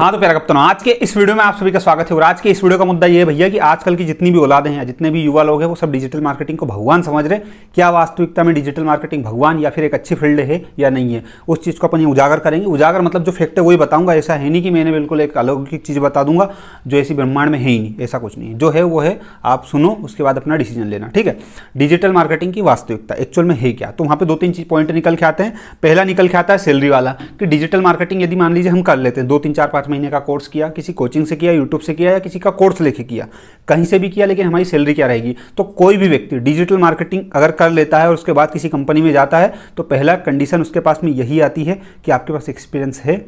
हाँ तो प्यारे कप्तान, आज के इस वीडियो में आप सभी का स्वागत है। और आज के इस वीडियो का मुद्दा ये है भैया कि आजकल की जितनी भी औलादें हैं, जितने भी युवा लोग हैं, वो सब डिजिटल मार्केटिंग को भगवान समझ रहे। क्या वास्तविकता में डिजिटल मार्केटिंग भगवान या फिर एक अच्छी फील्ड है या नहीं है, उस चीज़ को अपन ये उजागर करेंगे। उजागर मतलब जो फैक्ट है वही बताऊंगा। ऐसा है नहीं कि मैंने बिल्कुल एक अलौकिक चीज़ बता दूंगा जो ऐसी ब्रह्मांड में है ही नहीं, ऐसा कुछ नहीं है। जो है वो है, आप सुनो, उसके बाद अपना डिसीजन लेना, ठीक है। डिजिटल मार्केटिंग की वास्तविकता एक्चुअल में है क्या, तो वहाँ पर 2-3 पॉइंट निकल के आते हैं। पहला निकल के आता है सैलरी वाला, कि डिजिटल मार्केटिंग यदि मान लीजिए हम कर लेते हैं, 2-3-4-5 महीने का कोर्स किया, किसी कोचिंग से किया, यूट्यूब से किया या किसी का कोर्स लेके किया, कहीं से भी किया, लेकिन हमारी सैलरी क्या रहेगी। तो कोई भी व्यक्ति डिजिटल मार्केटिंग अगर कर लेता है और उसके बाद किसी कंपनी में जाता है, तो पहला कंडीशन उसके पास में यही आती है कि आपके पास एक्सपीरियंस है।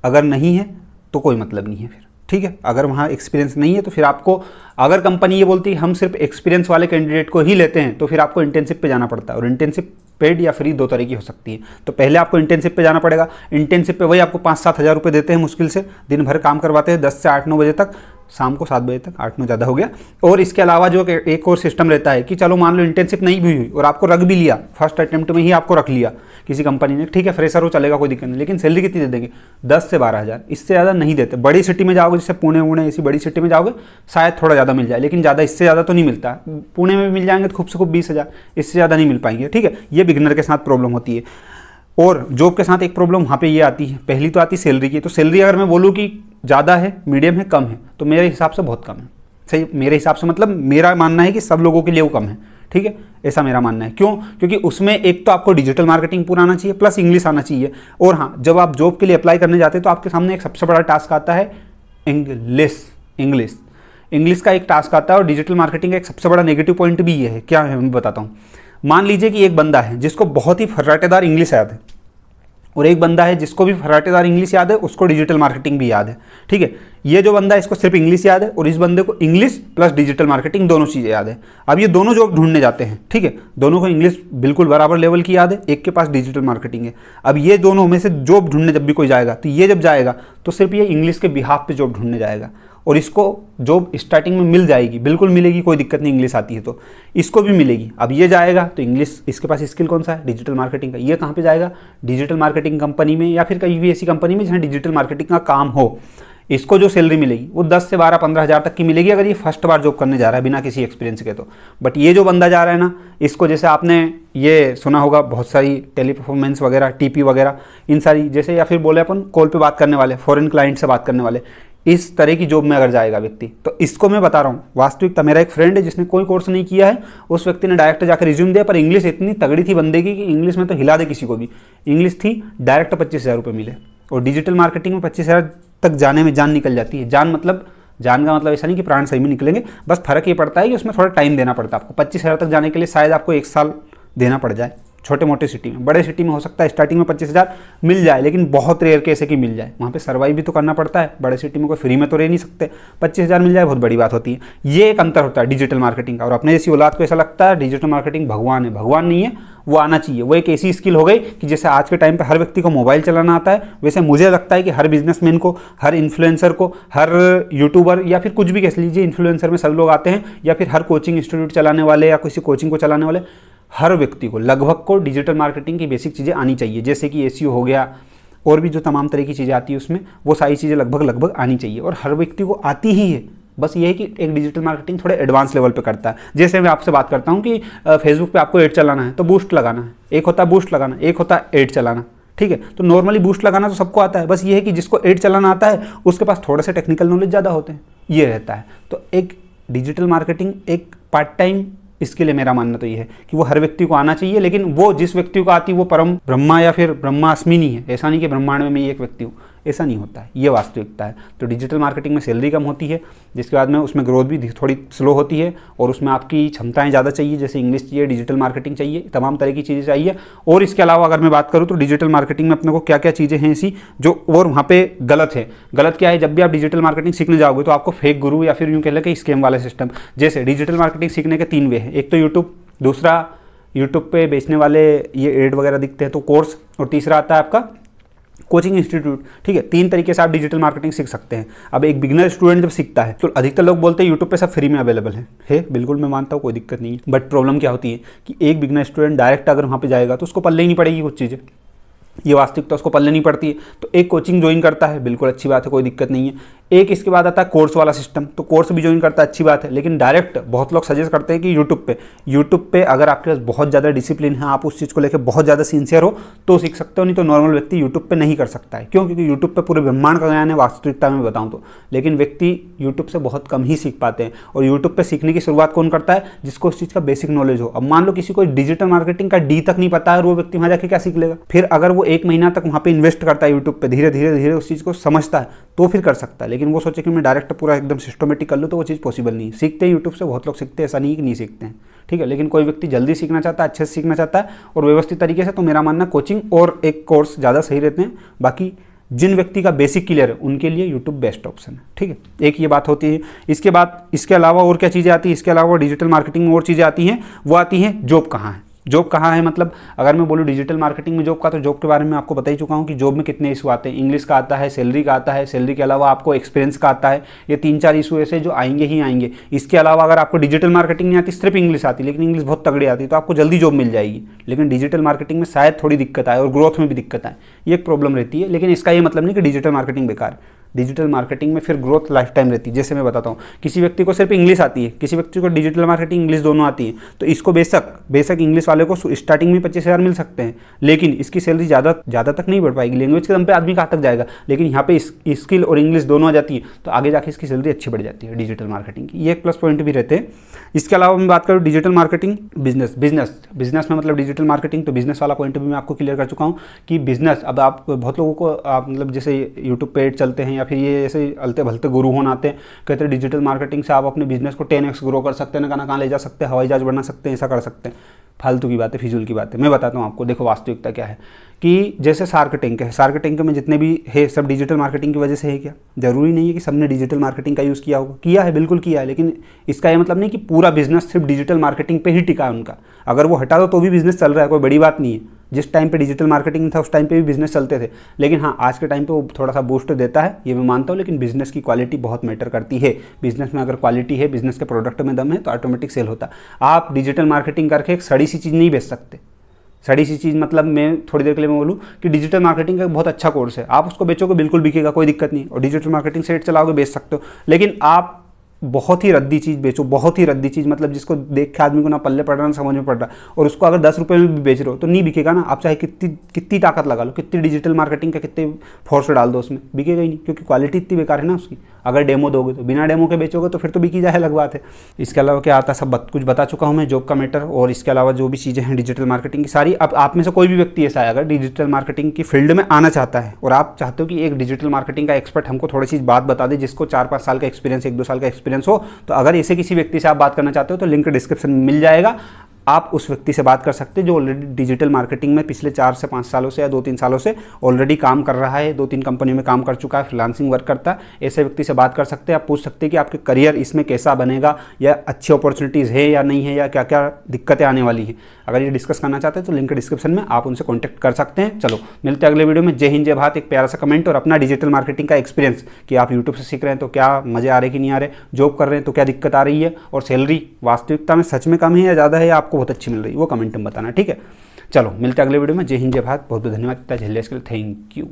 अगर नहीं है तो कोई मतलब नहीं है फिर, ठीक है। अगर वहाँ एक्सपीरियंस नहीं है तो फिर आपको, अगर कंपनी ये बोलती है हम सिर्फ एक्सपीरियंस वाले कैंडिडेट को ही लेते हैं, तो फिर आपको इंटर्नशिप पे जाना पड़ता है। और इंटर्नशिप पेड या फ्री दो तरह की हो सकती है। तो पहले आपको इंटर्नशिप पे जाना पड़ेगा। इंटर्नशिप पे वही आपको 5-7 हज़ार रुपये देते हैं मुश्किल से, दिन भर काम करवाते हैं 10 से 8-9 बजे तक, शाम को 7 बजे तक, 8-9 ज़्यादा हो गया। और इसके अलावा जो एक और सिस्टम रहता है कि चलो मान लो इंटर्नशिप नहीं भी हुई और आपको रख भी लिया, फर्स्ट अटेम्प्ट में ही आपको रख लिया किसी कंपनी ने, ठीक है, फ्रेशर हो चलेगा, कोई दिक्कत नहीं, लेकिन सैलरी कितनी दे देंगे, 10 से 12 हज़ार, इससे ज़्यादा नहीं देते। बड़ी सिटी में जाओगे, जैसे पुणे वुणे, ऐसी बड़ी सिटी में जाओगे शायद थोड़ा ज़्यादा मिल जाए, लेकिन ज़्यादा, इससे ज़्यादा तो नहीं मिलता। पुणे में मिल जाएंगे तो खूब से खूब 20 हज़ार, इससे ज़्यादा नहीं मिल पाएंगे, ठीक है। ये बिगिनर के साथ प्रॉब्लम होती है। और जॉब के साथ एक प्रॉब्लम वहाँ पे ये आती है, पहली तो आती है सैलरी की। तो सैलरी अगर मैं बोलूँ कि ज़्यादा है, मीडियम है, कम है, तो मेरे हिसाब से बहुत कम है। सही, मेरे हिसाब से मतलब मेरा मानना है कि सब लोगों के लिए वो कम है, ठीक है, ऐसा मेरा मानना है। क्यों? क्योंकि उसमें एक तो आपको डिजिटल मार्केटिंग पूरा आना चाहिए, प्लस इंग्लिश आना चाहिए। और हाँ, जब आप जॉब के लिए अप्लाई करने जाते हैं तो आपके सामने एक सबसे बड़ा टास्क आता है इंग्लिश का एक टास्क आता है। और डिजिटल मार्केटिंग का एक सबसे बड़ा नेगेटिव पॉइंट भी ये है, क्या है मैं बताता हूँ। मान लीजिए कि एक बंदा है जिसको बहुत ही फर्राटेदार इंग्लिश याद है, और एक बंदा है जिसको भी फर्राटेदार इंग्लिश याद है, उसको डिजिटल मार्केटिंग भी याद है, ठीक है। ये जो बंदा है इसको सिर्फ इंग्लिश याद है, और इस बंदे को इंग्लिश प्लस डिजिटल मार्केटिंग दोनों चीज़ें याद है। अब ये दोनों जॉब ढूंढने जाते हैं, ठीक है, दोनों को इंग्लिश बिल्कुल बराबर लेवल की याद है, एक के पास डिजिटल मार्केटिंग है। अब ये दोनों में से जॉब ढूंढने जब भी कोई जाएगा, तो ये जब जाएगा तो सिर्फ ये इंग्लिश के बिहाफ पे जॉब ढूंढने जाएगा, और इसको जॉब स्टार्टिंग में मिल जाएगी, बिल्कुल मिलेगी, कोई दिक्कत नहीं, इंग्लिश आती है तो इसको भी मिलेगी। अब ये जाएगा तो इंग्लिश, इसके पास स्किल कौन सा है, डिजिटल मार्केटिंग का। ये कहाँ पे जाएगा, डिजिटल मार्केटिंग कंपनी में या फिर कहीं भी ऐसी कंपनी में जहाँ डिजिटल मार्केटिंग का काम हो। इसको जो सैलरी मिलेगी वो 10 से 12-15 हज़ार तक की मिलेगी, अगर ये फर्स्ट बार जॉब करने जा रहा है बिना किसी एक्सपीरियंस के। तो बट ये जो बंदा जा रहा है ना, इसको जैसे आपने ये सुना होगा, बहुत सारी टेली परफॉर्मेंस वगैरह, टीपी वगैरह, इन सारी जैसे, या फिर बोले अपन कॉल पे बात करने वाले, फॉरेन क्लाइंट से बात करने वाले, इस तरह की जॉब में अगर जाएगा व्यक्ति, तो इसको मैं बता रहा हूँ वास्तविकता। मेरा एक फ्रेंड है जिसने कोई कोर्स नहीं किया है, उस व्यक्ति ने डायरेक्ट जाकर रिज्यूम दिया, पर इंग्लिश इतनी तगड़ी थी बंदे की कि इंग्लिश में तो हिला दे किसी को भी। इंग्लिश थी, डायरेक्ट 25 हज़ार रुपये मिले। और डिजिटल मार्केटिंग में 25 हज़ार तक जाने में जान निकल जाती है। जान का मतलब ऐसा नहीं कि प्राण सही में निकलेंगे, बस फर्क ये पड़ता है कि उसमें थोड़ा टाइम देना पड़ता है आपको। 25 हज़ार तक जाने के लिए शायद आपको 1 साल देना पड़ जाए, छोटे मोटे सिटी में। बड़े सिटी में हो सकता है स्टार्टिंग में 25 हज़ार मिल जाए, लेकिन बहुत रेयर केस है कि मिल जाए, वहाँ पे सर्वाइव भी तो करना पड़ता है। बड़े सिटी में कोई फ्री में तो रह नहीं सकते, 25 हज़ार मिल जाए बहुत बड़ी बात होती है। ये एक अंतर होता है डिजिटल मार्केटिंग का। और अपने जैसी औलाद को ऐसा लगता है डिजिटल मार्केटिंग भगवान है, भगवान नहीं है, वो आना चाहिए। वो एक ऐसी स्किल हो गई कि जैसे आज के टाइम पे हर व्यक्ति को मोबाइल चलाना आता है, वैसे मुझे लगता है कि हर बिजनेसमैन को, हर इन्फ्लुएंसर को, हर यूट्यूबर या फिर कुछ भी कह लीजिए, इन्फ्लुएंसर में सब लोग आते हैं, या फिर हर कोचिंग इंस्टीट्यूट चलाने वाले या किसी कोचिंग को चलाने वाले, हर व्यक्ति को लगभग को डिजिटल मार्केटिंग की बेसिक चीज़ें आनी चाहिए। जैसे कि एसईओ हो गया, और भी जो तमाम तरह की चीज़ें आती है उसमें, वो सारी चीज़ें लगभग आनी चाहिए, और हर व्यक्ति को आती ही है। बस ये है कि एक डिजिटल मार्केटिंग थोड़े एडवांस लेवल पे करता है। जैसे मैं आपसे बात करता हूँ कि फेसबुक पे आपको एड चलाना है तो बूस्ट लगाना है, एक होता है बूस्ट लगाना, एक होता है एड चलाना, ठीक है। तो नॉर्मली बूस्ट लगाना तो सबको आता है, बस ये है कि जिसको एड चलाना आता है उसके पास थोड़े से टेक्निकल नॉलेज ज़्यादा होते हैं, ये रहता है। तो एक डिजिटल मार्केटिंग एक पार्ट टाइम, इसके लिए मेरा मानना तो ये है कि वो हर व्यक्ति को आना चाहिए, लेकिन वो जिस व्यक्ति को आती है वो परम ब्रह्मा या फिर ब्रह्मास्मि नहीं है। ऐसा नहीं कि ब्रह्मांड में मैं एक व्यक्ति हूँ, ऐसा नहीं होता है, ये वास्तविकता है। तो डिजिटल मार्केटिंग में सैलरी कम होती है, जिसके बाद में उसमें ग्रोथ भी थोड़ी स्लो होती है, और उसमें आपकी क्षमताएं ज़्यादा चाहिए, जैसे इंग्लिश चाहिए, डिजिटल मार्केटिंग चाहिए, तमाम तरह की चीज़ें चाहिए। और इसके अलावा अगर मैं बात करूँ तो डिजिटल मार्केटिंग में अपने को क्या क्या चीज़ें हैं ऐसी जो और वहाँ पे गलत है। गलत क्या है, जब भी आप डिजिटल मार्केटिंग सीखने जाओगे तो आपको फेक गुरु या फिर यूँ कह लें कि स्कैम वाला सिस्टम। जैसे डिजिटल मार्केटिंग सीखने के 3 वे हैं, एक तो यूट्यूब, दूसरा यूट्यूब पे बेचने वाले ये एड वगैरह दिखते हैं तो कोर्स, और तीसरा आता है आपका कोचिंग इंस्टीट्यूट, ठीक है। 3 तरीके से आप डिजिटल मार्केटिंग सीख सकते हैं। अब एक बिगिनर स्टूडेंट जब सीखता है तो अधिकतर लोग बोलते हैं यूट्यूब पे सब फ्री में अवेलेबल है, बिल्कुल मैं मानता हूँ, कोई दिक्कत नहीं है। बट प्रॉब्लम क्या होती है कि एक बिगिनर स्टूडेंट डायरेक्ट अगर वहाँ पे जाएगा तो उसको पल्ले ही नहीं पड़ेगी कुछ चीज़ें। ये वास्तविकता उसको पल्ले नहीं पड़ती है। तो एक कोचिंग ज्वाइन करता है, बिल्कुल अच्छी बात है, कोई दिक्कत नहीं है। एक इसके बाद आता है कोर्स वाला सिस्टम, तो कोर्स भी ज्वाइन करता है, अच्छी बात है। लेकिन डायरेक्ट बहुत लोग सजेस्ट करते हैं कि यूट्यूब पे अगर आपके पास बहुत ज़्यादा डिसिप्लिन है, आप उस चीज़ को लेकर बहुत ज़्यादा सिंसियर हो तो सीख सकते हो, नहीं तो नॉर्मल व्यक्ति यूट्यूब पे नहीं कर सकता है। क्यों? क्योंकि यूट्यूब पे पूरे ब्रह्मांड का ज्ञान है वास्तविकता में बताऊँ तो। लेकिन व्यक्ति यूट्यूब से बहुत कम ही सीख पाते हैं, और यूट्यूब पे सीखने की शुरुआत कौन करता है? जिसको उस चीज़ का बेसिक नॉलेज हो। अब मान लो किसी को डिजिटल मार्केटिंग का डी तक नहीं पता है, और वो व्यक्ति वहाँ जाके क्या सीख लेगा? फिर अगर वो 1 महीना तक वहाँ पे इन्वेस्ट करता है यूट्यूब पे, धीरे धीरे उस चीज़ को समझता है, तो फिर कर सकता है। लेकिन वो सोचे कि मैं डायरेक्ट पूरा एकदम सिस्टमेटिक कर लूँ, तो वो चीज़ पॉसिबल नहीं है। सीखते हैं यूट्यूब से, बहुत लोग सीखते हैं, ऐसा नहीं कि नहीं सीखते हैं, ठीक है। लेकिन कोई व्यक्ति जल्दी सीखना चाहता है, अच्छे से सीखना चाहता है और व्यवस्थित तरीके से, तो मेरा मानना कोचिंग और एक कोर्स ज़्यादा सही रहते हैं। बाकी जिन व्यक्ति का बेसिक क्लियर है उनके लिए यूट्यूब बेस्ट ऑप्शन है, ठीक है। एक ये बात होती है। इसके बाद इसके अलावा और क्या चीज़ें आती है? इसके अलावा डिजिटल मार्केटिंग में और चीज़ें आती हैं। वो आती हैं जॉब कहाँ है। जॉब कहाँ है मतलब अगर मैं बोलूँ डिजिटल मार्केटिंग में जॉब का, तो जॉब के बारे में आपको बता ही चुका हूँ कि जॉब में कितने इशू आते हैं। इंग्लिश का आता है, सैलरी का आता है, सैलरी के अलावा आपको एक्सपीरियंस का आता है। ये 3-4 इशू ऐसे जो आएंगे ही आएंगे। इसके अलावा अगर आपको डिजिटल मार्केटिंग नहीं आती, सिर्फ इंग्लिश आती, लेकिन इंग्लिश बहुत तगड़ी आती, तो आपको जल्दी जॉब मिल जाएगी। लेकिन डिजिटल मार्केटिंग में शायद थोड़ी दिक्कत आए और ग्रोथ में भी दिक्कत आए, ये एक प्रॉब्लम रहती है। लेकिन इसका ये मतलब नहीं कि डिजिटल मार्केटिंग बेकार। डिजिटल मार्केटिंग में फिर ग्रोथ लाइफ टाइम रहती है। जैसे मैं बताता हूँ, किसी व्यक्ति को सिर्फ इंग्लिश आती है, किसी व्यक्ति को डिजिटल मार्केटिंग इंग्लिश दोनों आती है, तो इसको बेशक इंग्लिश वाले को स्टार्टिंग में 25,000 मिल सकते हैं, लेकिन इसकी सैलरी ज़्यादा तक नहीं बढ़ पाएगी। लैंग्वेज के दम पे आदमी कहाँ तक जाएगा, लेकिन यहाँ पे स्किल और इंग्लिश दोनों आ जाती है, तो आगे जाके इसकी सैलरी अच्छी बढ़ जाती है डिजिटल मार्केटिंग की। ये एक प्लस पॉइंट भी रहते हैं। इसके अलावा मैं बात करूँ डिजिटल मार्केटिंग बिजनेस में, मतलब डिजिटल मार्केटिंग, तो बिजनेस वाला पॉइंट भी मैं आपको क्लियर कर चुका हूँ कि बिजनेस, अब आप बहुत लोगों को आप मतलब जैसे यूट्यूब पे चलते हैं या फिर ये ऐसे अलते भलते गुरु होना आते हैं, कहते हैं डिजिटल मार्केटिंग से आप अपने बिजनेस को 10x ग्रो कर सकते हैं, ना कहाँ ले जा सकते हैं, हवाई जहाज बना सकते हैं, ऐसा कर सकते हैं। फालतू की बात है, फिजूल की बात है। मैं बताता हूँ आपको, देखो वास्तविकता क्या है कि जैसे शार्क टैंक में जितने भी है सब डिजिटल मार्केटिंग की वजह से है क्या? जरूरी नहीं है कि सबने डिजिटल मार्केटिंग का यूज़ किया होगा, किया है, बिल्कुल किया है, लेकिन इसका ये मतलब नहीं कि पूरा बिजनेस सिर्फ डिजिटल मार्केटिंग पे ही टिका है उनका। अगर वो हटा दो तो भी बिजनेस चल रहा है, कोई बड़ी बात नहीं है। जिस टाइम पे डिजिटल मार्केटिंग था उस टाइम पे भी बिजनेस चलते थे, लेकिन हाँ आज के टाइम पे वो थोड़ा सा बूस्ट देता है, ये मैं मानता हूँ। लेकिन बिजनेस की क्वालिटी बहुत मैटर करती है। बिजनेस में अगर क्वालिटी है, बिजनेस के प्रोडक्ट में दम है, तो ऑटोमेटिक सेल होता है। आप डिजिटल मार्केटिंग करके एक सड़ी सी चीज़ नहीं बेच सकते। सड़ी सी चीज़ मतलब मैं थोड़ी देर के लिए मैं बोलूँ कि डिजिटल मार्केटिंग का एक बहुत अच्छा कोर्स है, आप उसको बेचोगे बिल्कुल बिकेगा, कोई दिक्कत नहीं। और डिजिटल मार्केटिंग सेट चलाओगे, बेच सकते हो। लेकिन आप बहुत ही रद्दी चीज़ बेचो, बहुत ही रद्दी चीज़ मतलब जिसको देख के आदमी को ना पल्ले पड़ रहा ना समझ में पड़ रहा, और उसको अगर 10 रुपये में भी बेच रहे हो तो नहीं बिकेगा ना। आप चाहे कितनी ताकत लगा लो, कितनी डिजिटल मार्केटिंग का कितने फोर्स डाल दो, उसमें बिकेगा ही नहीं, क्योंकि क्वालिटी इतनी बेकार है ना उसकी। अगर डेमो दोगे तो, बिना डेमो के बेचोगे तो फिर तो बिकी जाए, अलग बात है। इसके अलावा क्या आता है, सब कुछ बता चुका हूँ मैं, जॉब का मैटर और इसके अलावा जो भी चीज़ें हैं डिजिटल मार्केटिंग की सारी। अब आप में से कोई भी व्यक्ति ऐसा है अगर डिजिटल मार्केटिंग की फील्ड में आना चाहता है और आप चाहते हो कि एक डिजिटल मार्केटिंग का एक्सपर्ट हमको थोड़ी सी बात बता दे, जिसको 4-5 साल का एक्सपीरियंस, 1-2 साल का एक्सपीरियंस हो, तो अगर ऐसे किसी व्यक्ति से आप बात करना चाहते हो तो लिंक डिस्क्रिप्शन में मिल जाएगा। आप उस व्यक्ति से बात कर सकते हैं जो ऑलरेडी डिजिटल मार्केटिंग में पिछले 4 से 5 सालों से या 2-3 सालों से ऑलरेडी काम कर रहा है, 2-3 कंपनी में काम कर चुका है, फ्रीलांसिंग वर्क करता है। ऐसे व्यक्ति से बात कर सकते हैं। आप पूछ सकते हैं कि आपके करियर इसमें कैसा बनेगा, या अच्छी अपॉर्चुनिटीज़ है या नहीं है, या क्या क्या दिक्कतें आने वाली हैं। अगर ये डिस्कस करना चाहते हैं तो लिंक डिस्क्रिप्शन में, आप उनसे कॉन्टैक्ट कर सकते हैं। चलो मिलते हैं अगले वीडियो में। जय हिंद जय भारत। एक प्यारा सा कमेंट और अपना डिजिटल मार्केटिंग का एक्सपीरियंस कि आप यूट्यूब से सीख रहे हैं तो क्या मजे आ रहे कि नहीं आ रहे, जॉब कर रहे हैं तो क्या दिक्कत आ रही है, और सैलरी वास्तविकता में सच में कम है या ज़्यादा है, या आपको बहुत अच्छी मिल रही है, वो कमेंट में बताना, ठीक है। चलो मिलते हैं अगले वीडियो में। जय हिंद जय भारत। बहुत बहुत धन्यवाद। Thank you.